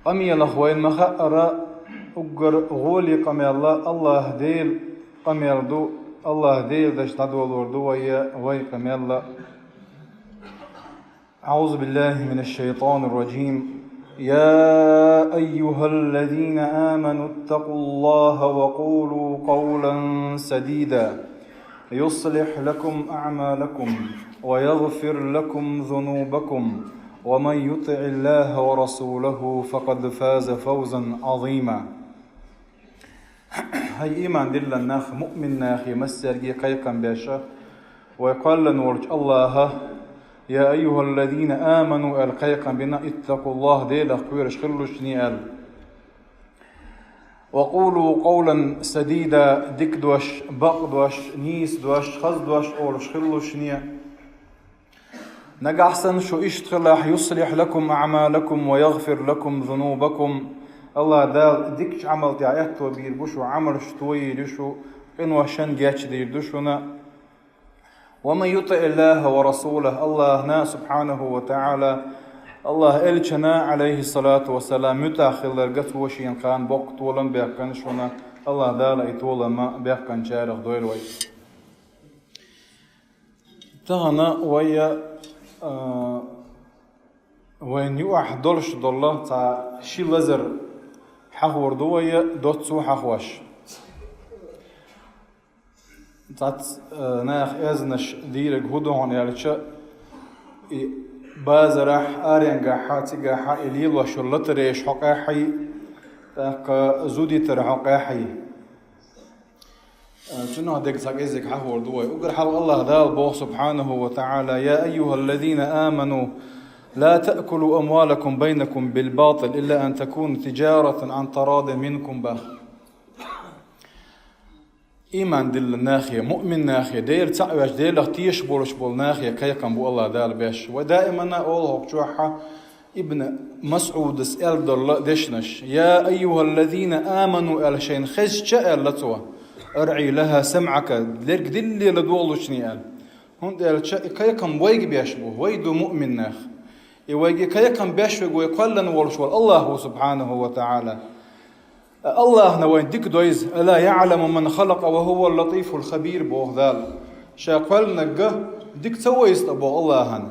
أمي الأخوين مخأرة أجر غولي قمي الله ديل قمي يردو الله ديل دش تدول وردو وي قمي الله. أعوذ بالله من الشيطان الرجيم. يا أيها الذين آمنوا اتقوا الله وقولوا قولا سديدا يصلح لكم أعمالكم ويغفر لكم ذنوبكم ومن يطع الله ورسوله فقد فاز فوزا عظيما. هاي إيمان دل الناخ مؤمن ناخ يمسر قيقا باشا ويقال نورج الله يا أيها الذين آمنوا القيقا بنا اتقوا الله ديل أخويرش خلوش نيال وقولوا قولا سديدا ديك دوش بق دوش نيس دوش خز دوش أولش خلوش نيال نقحسن شو اشتغلاح يصلح لكم أعمالكم ويغفر لكم ذنوبكم. الله دال ديكش عمل تعيات وبير بشو عمل شتوي لشو إنو شن جاتش دير دشونا. ومن يطع الله ورسوله الله نا سبحانه وتعالى الله إلشنا عليه الصلاة والسلام يتاخل لرقت وشين قان بوقت ولن بيقن شونا الله دال ايتولا ما بيقن شارخ دوير وي تغنى ويا وين يوح دولش دولا تا شي لزر حخور دوية دوتسو حخوش تات ناخ ازنش ديرك هدوهن يالشا بازرح ارينغا حاتيغا حا اليل وشلتريش حقاحي تاق زودي تر حقاحي شنو هديك ساقيزك حخور دوي وقر حال الله دال بوخ سبحانه وتعالى يا أيها الذين آمنوا لا تأكلوا أموالكم بينكم بالباطل إلا أن تكون تجارة عن تراض منكم باخ. إيمان دل ناخية مؤمن ناخية دير تعوش دير اختيش بولش بول ناخية كيقن بو الله دال باش ودائما أقول جوحة ابن مسعود اسأل دل دشنش يا أيها الذين آمنوا ألشين خز شأل لتوا أرعي لها سمعك ليرك دلي لدولش نيال هون دل شأ كيقن ويج بيشبه ويدو مؤمن ناخ يواجه كيقن بيشبه ويقلن ولش الله سبحانه وتعالى الله نوين ديك دويز ألا يعلم من خلق وهو اللطيف الخبير بوه ذال شاقل نجا ديك تويز أبو الله هن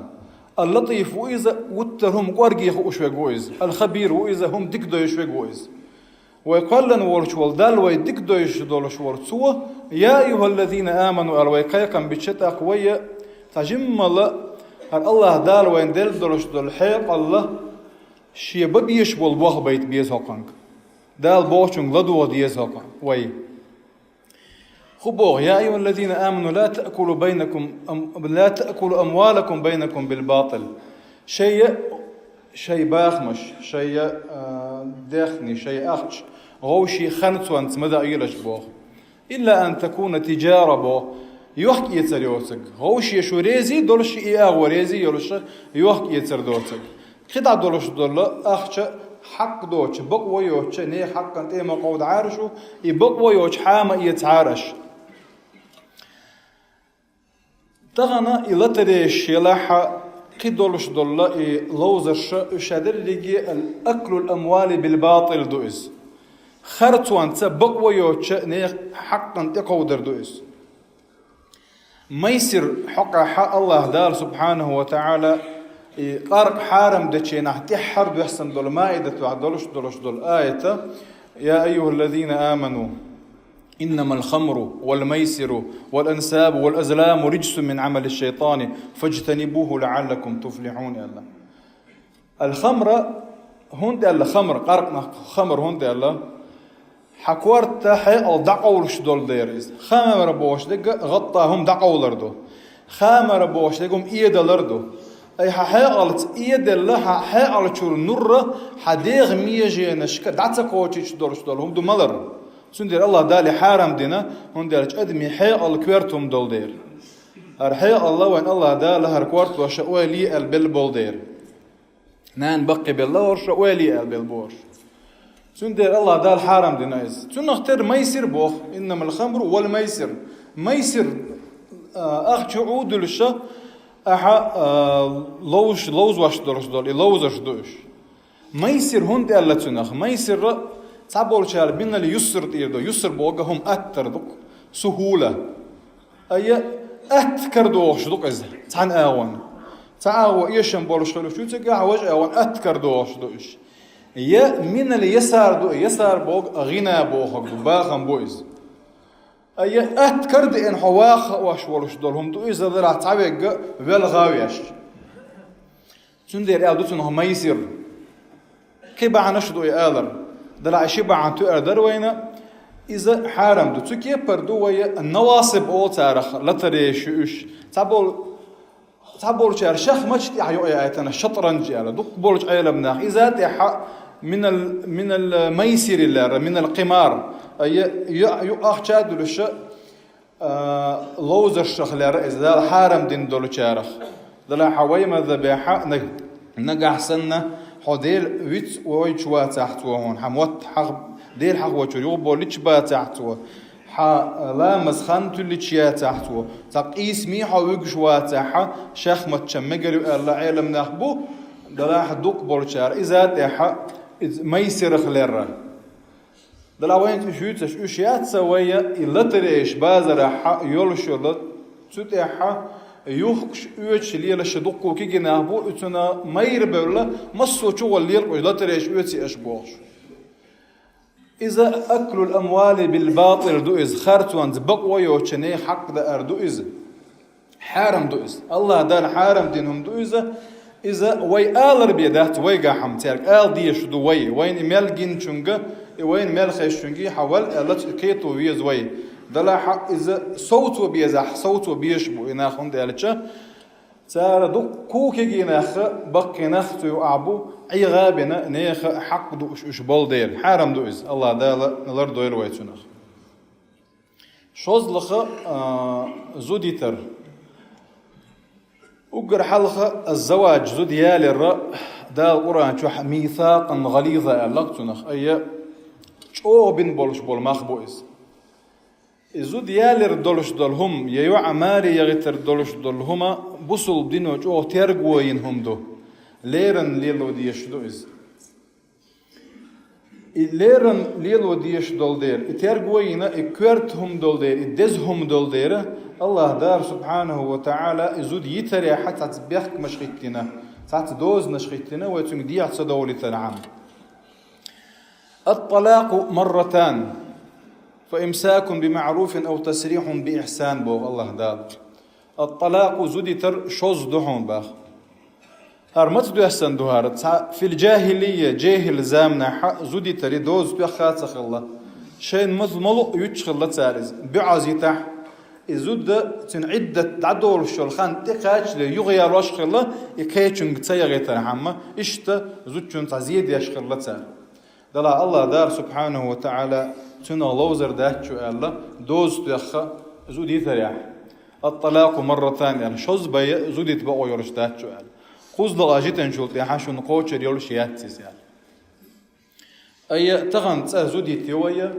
اللطيف وإذا وترهم قرقي خوشوا جويز الخبير وإذا هم ديك دويش جويز ويقلن ولش والدال ويديك دويش دولش ورسوا يا أيها الذين آمنوا الويقيقن بشتا قوية تجمل الله دال وين دل دولش دول حيق الله شي ببيش والبوخ بيت بيزهقنك دال بوشن لدو ديزهقن وي خبوه يا أيها الذين آمنوا لا تأكلوا أموالكم بينكم بالباطل شيء باخمش شيء داخني شيء أخش غوشي خنتوانت مدى إيلش بوخ إلا أن تكون تجارة بوخ يوحك يتر يوتك غوشي شو ريزي دولش إياه وريزي يولش يوحك يتر دوتك خدع دولش دولا أخش حق دوتش بقوة يوتش ني حق أنت إيما قود عارشو يبقوة يوتش حاما يتعارش تغنى إلا تريش يلاحا قدولش دولا لوزش شادر لجي الأكل الأموال بالباطل دوئز خرطوان تبقوة يوتش ني حق أنت قودر دوئز ما يصير حق الله دار سبحانه وتعالى قارق حارم دچينا حتى حرب يحسن دول مائدة وعدولش دول آية يا أيها الذين آمنوا إنما الخمر والميسر والأنساب والأزلام رجس من عمل الشيطان فاجتنبوه لعلكم تفلحون يا الله. الخمر هند الله خمر قارق خمر هند الله حكورت حي دقولش دول ديرز خامر بوش دق غطاهم دقولردو خامر بوش دقهم إيدلردو أي حقلت إيد الله حقلت شو النور حديغ ميجي نشك دعت قوتش دول هم دو ملر سندير الله دالي حارم دينا هنديرج أدمي حقل كويرتهم دول دير الحق الله وين الله دال هركورت وشوالي البلبول دير نان بقي بالله وشوالي البلبور سندير الله دال حارم دينايز سنختار ميسر بوخ إنما الخمر والميسر ميسر أخ عود للشا أح لوز واش درش دول لوزش دوش ما يصير هند ألا تنخ ما يصير تعبول شال بين اللي يسر تيردو يسر بوجههم أتردك سهولة أي أتكردوش دوك إز تعن أون تعاو يشم بولش خلو شو تجا وجه أون أتكردوش دوش يا من اللي يسار دو يسار بوج غنى بوخك باخم بويز أي أتكرد إن حواخ واش ولش دولهم دو إذا ذرع تعبق بالغاويش تندير أدو تنهم ما يصير كيف عنشدو يقدر دلع شيء عن تقدر وينا إذا حرم دو تكيه بردو ويا النواصب أو تارخ لا تريش تعبول شهر شخ ما تشتي عيو آياتنا شطرنج على دق بولج عيلة بناخ إذا تح من الميسر اللي من القمار يؤخ شاد للش لوز الشخ لر إذا حرم دين دول شارخ دلع حوي ما ذبيحة نجح سنة حديل ويت ويشوا تحت وهون حموت حق ديل حق وشريو بوليش با تحت لا مسخن تلتشيا تحتو تقيس مي حويق شوا تحت شيخ متشمجر الله علم نخبو دلا حدوق بولشار إذا تح ما يصير خليرة دلا وين تشوت أشياء سوية إلا تريش بازر ح يولشلت تتح يوخش أوتش ليلا شدوق كي جنابو أتنا ما يربوله مصو شو الليل ولا تريش أوتي أشبوش إذا أكل الأموال بالباطل دوئز خارتوان بقوا يوشني حق دا أردوئز حارم دوئز الله دار حارم دينهم دوئز إذا وي آلر بيدات وي قاحم تارك آل ديش دو وين إمال جين شنجا وين مال خيش شنجي حوال آلت كيتو بيز وي دلا حق إذا صوتو بيزح صوتو بيشبو إناخون دالتشا تارا دو كوكي جيناخ بقي ناختو يعبو أي غابنا نيخ حق دو إش بول دير حرام دو إز الله دال نلر دوير ويتونخ شوز لخ زوديتر وقر حلخ الزواج زوديال الرأ دال القرآن شو ميثاقا غليظا لقتنخ أي شو بين بولش بول مخبو إز زوديال دولش دولهم ييو عماري يغتر دولش دولهما بوصل دينو جو تيرغوين دو ليرن ليلو ديش دو إز ليرن ليلو ديش دول دير تيرغوين إكويرتهم دول دير إدزهم دول دير الله دار سبحانه وتعالى زود يتري حتى تبيخك مشغيتنا حتى دوز نشغيتنا ويتون دي عتصدولي تنعم الطلاق مرتان فإمساك بمعروف أو تسريح بإحسان بوغ الله دار الطلاق زوديتر شوز دحون باخ هرمت دو أحسن دوهار في الجاهلية جاهل زامنا زوديتر دوز بخاتخ الله شين مظملو يتشخل تارز بعزيتح زود تنعدة عدول الشلخان تقاش ليغير واشخل يكيشن تسيغيتر حما إشتا زود شن تعزيد يشخل تار دلا الله دار سبحانه وتعالى تنا لوزر داتشو الله دوز تيخا زودي ثريح الطلاق مرة ثانية شوز بي زودي تبقوا يرش داتشو الله خوز لغاجيتن شولت يحاشو نقوشر يرش ياتسيس يعني أي تغن زودي تيوية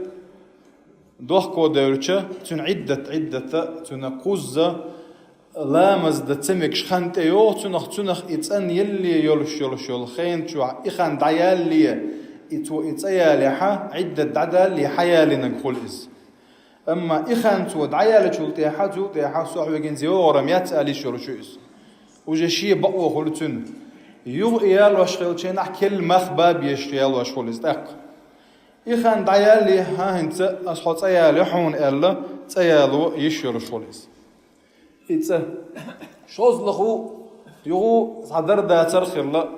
دوخكو دورشة تن عدة تن قوزة لامز دتسمك شخنت يو تنخ اتسن يلي يرش خين شو إخان دعيال ليه إتسيالي عدة عدال لحيالي نقول إز أما إخان تو دعيالي شلتي حا سوحوة جنزي ورميات آلي شرشويس وجشي بقوة خلتون يو إيال واشغلتين كل مخباب يشتيال واشغلت أق إخان دعيالي هنت أصحط أيالي حون إلا تيالو يشرشويس إتسا شوز لخو يغو صدر داتر خلا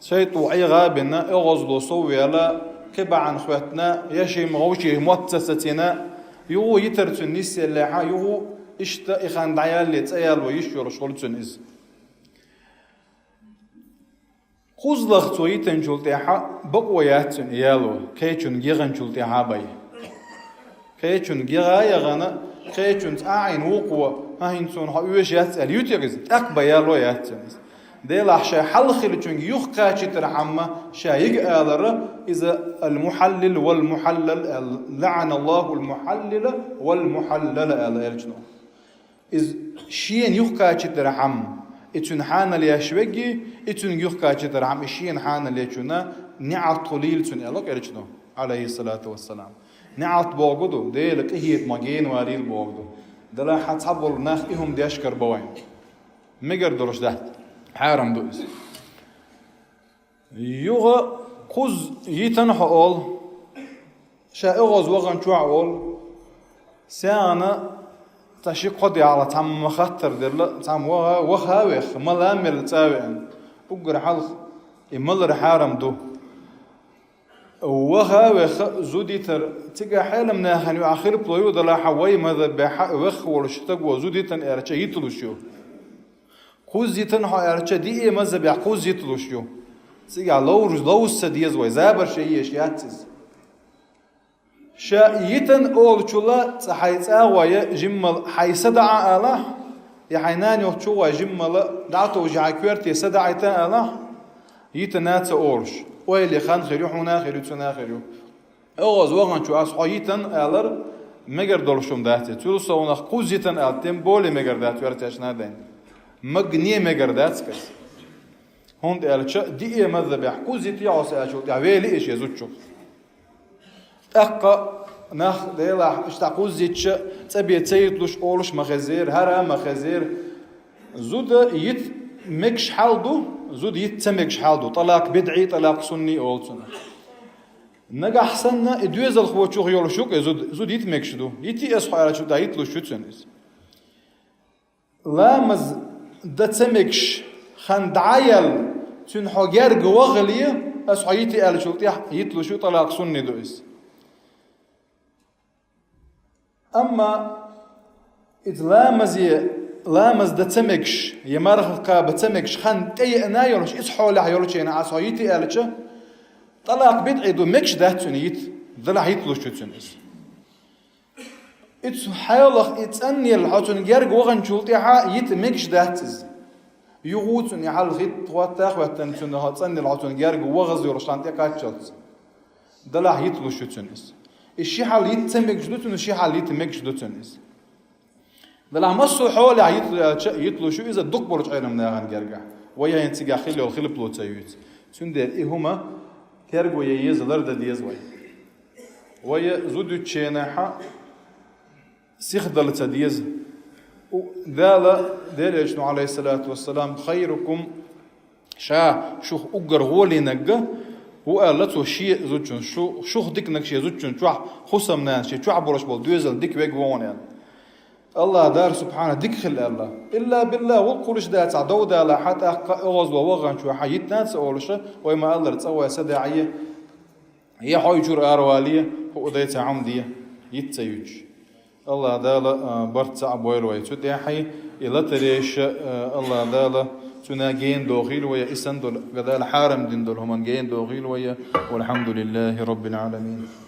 شيطو أي غابنا إغزلو صويلا كبا عن خواتنا يشي مغوشي مؤسستنا يغو يترتو النسي اللي يغو إشتا إخان دعيال اللي تأيال ويشير شغلتو نز خوزلخ تويتن جلتيحا بقوياتن إيالو كيشن جيغن جلتيحا باي كيشن جيغا يغانا كيشن تأعين وقوة هاينتون هاويش ياتسال يوتيغز أقبا يالو ياتسال ديلا شيء حلخل تشون يخكاشي ترحمه شايق آلر إذا المحلل والمحلل لعن الله المحلل والمحلل آلر إذ شين يخكاشي ترحم إتون حان ليشوجي إتون يخ كاتشتر عم إشين حان ليشونا نعت قليل تون إلك إرجنو عليه الصلاة والسلام نعت بوجودو ديلك إهيت مجين واريل بوجودو دلا حتصبر ناخ إهم ديشكر بوين مجر درش ده حارم دوز يوغا قز يتنح أول شائغز وغن شو أول سانا تشي قدي على تام مخطر دل تام وها وخ ملامل تاوين أقر حلق إمل حارم دو وها وخ زودي تر تجا حال من هني آخر بلوي دلا حوي ماذا بح وخ ورشتك وزودي تن أرجع يتلوشيو قز يتنح أرجع دي ماذا بيعقوز يتلوشيو تجا لو السديز ويزابر شيء يشياتز شايتن أول شلا تحيت أويا جمل حيصدع الله يحينان يوتشوا جمل دعته وجعكورتي صدعتان الله يتنات أورش ويلي خان خيرو حنا خيرو تنا خيرو أوز وغن شو أصحيتن ألر مجر دولشم دهتي تلو سونا قوزيتن ألتم بولي مجر دهت ورتاش نادين مجني مجر دهت كس هند ألش دي ماذا بيحكوزيتي عصا أشوف تعويلي إيش يزوجو أقا نخ ديلا اشتاقوز زيتش تبي تيتلوش أولش مخزير هرا مخزير زود يت مكش حالدو زود يت تمكش حالدو طلاق بدعي طلاق سني أولسن نجا حسنا إدويز الخواتشو يولشوك زود يت مكشدو يتي أصحى على شو دايت لوش شتنس لا مز دتمكش خندعيل تنحجر جواغلية أصحى يتي على شو يتلوشو طلاق سني دويس أما إذا لامز دتمكش يمرخ بتمكش خان تي أنا يولش إصحول يولش أنا عصايتي ألش طلاق بدعي دو مكش ده تنيت ذلا هيتلوش تنيس إتس حيلخ إتسني الحوتن جرج وغن شولتي ح يت مكش ده تز يغوتن يحل غيت تواتخ وتنسن هتسني الحوتن جرج وغز يولش أنت كاتشلت ذلا هيتلوش تنيس الشيء اللي يتسمك جدوتن الشيء اللي يتمك جدوتنس دلع مصو حول يطلو شو إذا دق برج عيرم ناغن جرجع ويا ينتجع خيل والخيل بلوتايوت سندر إيه هما كرجو ييز لرد ديز ويا زودو تشيناحا سيخدل تديز دالا ديرجنو عليه الصلاة والسلام خيركم شو أجر غولي نجا هو قالت شيء زوجون شو خدك نكشي زوجون شو خصم ناس شو عبرش بول دوزل ديك بيج وون الله دار سبحانه ديك خل الله إلا بالله والقرش ده تعدود على حتى أغز ووغن شو حيت ناس أولش وما الله تسوى سداعية هي حيجور أروالية هو ده عمدية يتسيج الله دالا برت عبويل ويتود حي إلا تريش الله دالا تناجين دوغيل ويا إسندل قدال حارم دين دول هم جين دوغيل ويا والحمد لله رب العالمين.